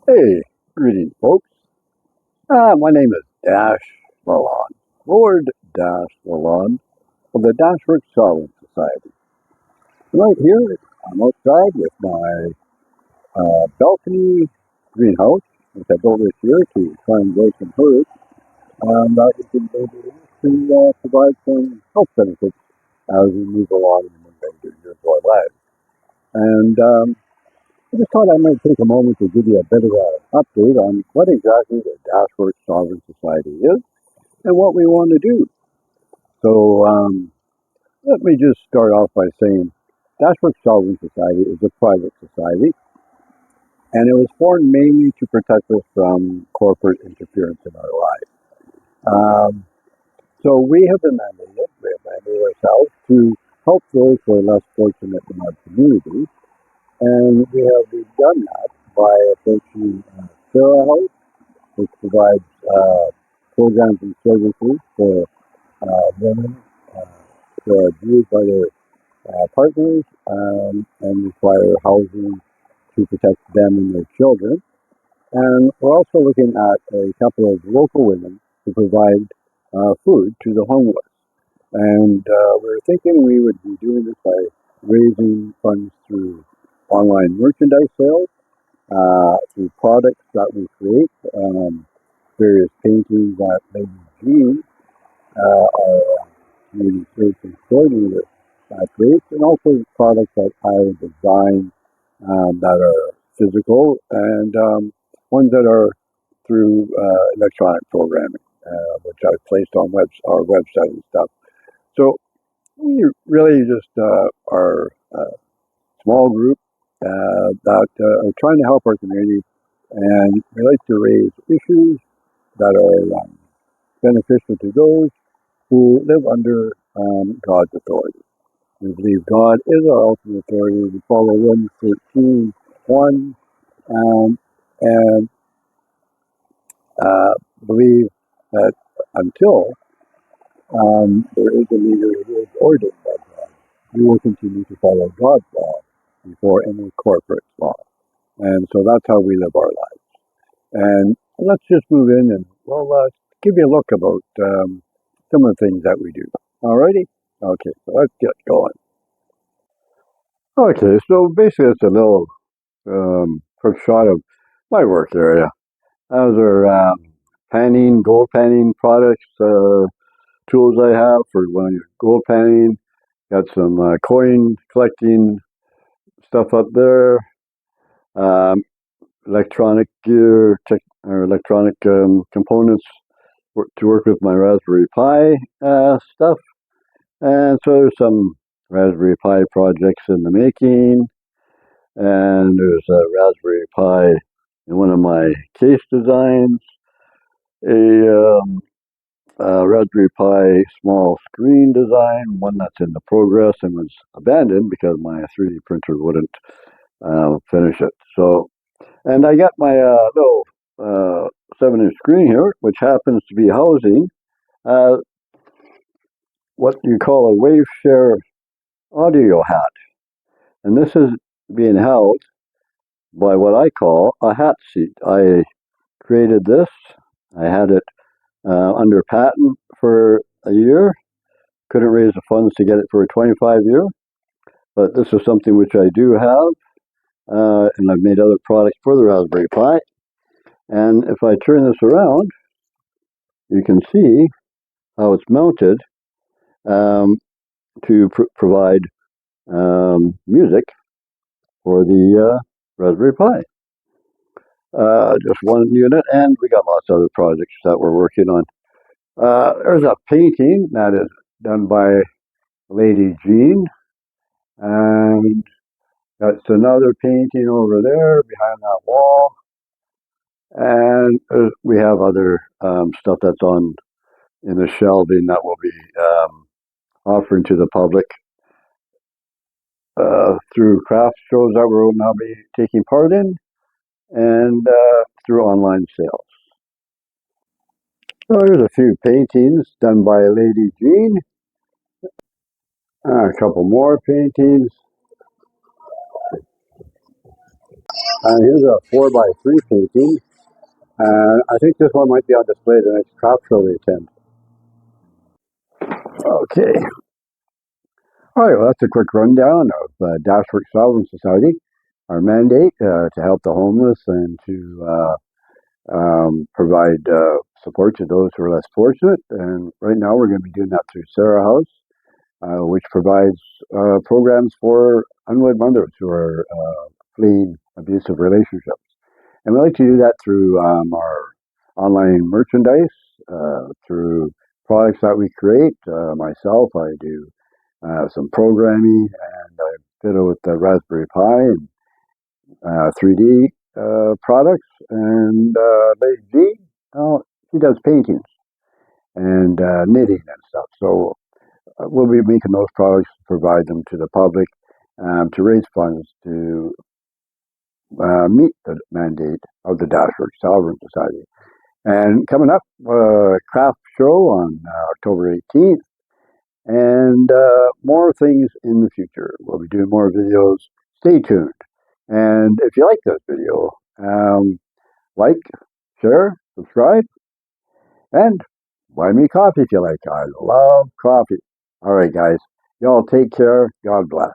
Hey, greetings, folks. My name is Dash Lalonde, Lord Dash Lalonde of the dashWoorkZ Society. Right here, I'm outside with my balcony greenhouse, which I built this year to try and grow some herbs, and that we can maybe to provide some health benefits as we move along in the later years of our lives. And I just thought I might take a moment to give you a bit of an update on what exactly the dashWoorkZ Society is and what we want to do. So let me just start off by saying dashWoorkZ Society is a private society, and it was formed mainly to protect us from corporate interference in our lives. Um, so we have mandated ourselves to help those who are less fortunate in our community, and we've done that by approaching Sarah House, which provides programs and services for women who are abused by their partners and require housing to protect them and their children. And we're also looking at a couple of local women to provide food to the homeless. And we're thinking we would be doing this by raising funds through online merchandise sales, through products that we create, various paintings that Lady Jean, our community services coordinator, creates, and also products that I design that are physical and ones that are through electronic programming, which I've placed on our website and stuff. So we really just are a small group that are trying to help our community, and we like to raise issues that are beneficial to those who live under God's authority. We believe God is our ultimate authority. We follow Romans 13:1, and uh, believe that until there is a leader who is ordained by God, we will continue to follow God's law before any corporate law. And so that's how we live our lives. And let's just move in and, well, give you a look about some of the things that we do. Alrighty? Okay, so let's get going. Okay, so basically it's a little quick shot of my work area. Those are gold panning products, tools I have for when you're gold panning. Got some coin collecting stuff up there. Um, Electronic gear, or electronic components to work with my Raspberry Pi stuff. And so there's some Raspberry Pi projects in the making. And there's a Raspberry Pi in one of my case designs. A Raspberry Pi small screen design, one that's in the progress and was abandoned because my 3D printer wouldn't finish it. So, and I got my little 7-inch screen here, which happens to be housing uh, what you call a wave share audio hat. And this is being held by what I call a hat seat. I created this. I had it under patent for a year. Couldn't raise the funds to get it for a 25-year, but this is something which I do have, and I've made other products for the Raspberry Pi. And if I turn this around, you can see how it's mounted um, to provide music for the Raspberry Pi. Just one unit, and we got lots of other projects that we're working on. There's a painting that is done by Lady Jean, and that's another painting over there behind that wall. And we have other stuff that's on in the shelving that we'll be offering to the public through craft shows that we'll now be taking part in, and through online sales. So here's a few paintings done by Lady Jean. A couple more paintings. Here's a 4x3 painting. I think this one might be on display at the next craft show we attend. Okay. All right, well, that's a quick rundown of dashWoorkZ Society. Our mandate to help the homeless and to provide support to those who are less fortunate. And right now we're going to be doing that through Sarah House, which provides programs for unwed mothers who are fleeing abusive relationships. And we like to do that through our online merchandise, through products that we create. Myself, I do some programming, and I fiddle with the Raspberry Pi and 3D products. And Lady G, she does paintings and knitting and stuff. So we'll be making those products, provide them to the public to raise funds to meet the mandate of the dashWoorkZ Society. And coming up, craft show on October 18th, and more things in the future. We'll be doing more videos. Stay tuned. And if you like this video, like, share, subscribe, and buy me coffee if you like. I love coffee. All right, guys. Y'all take care. God bless.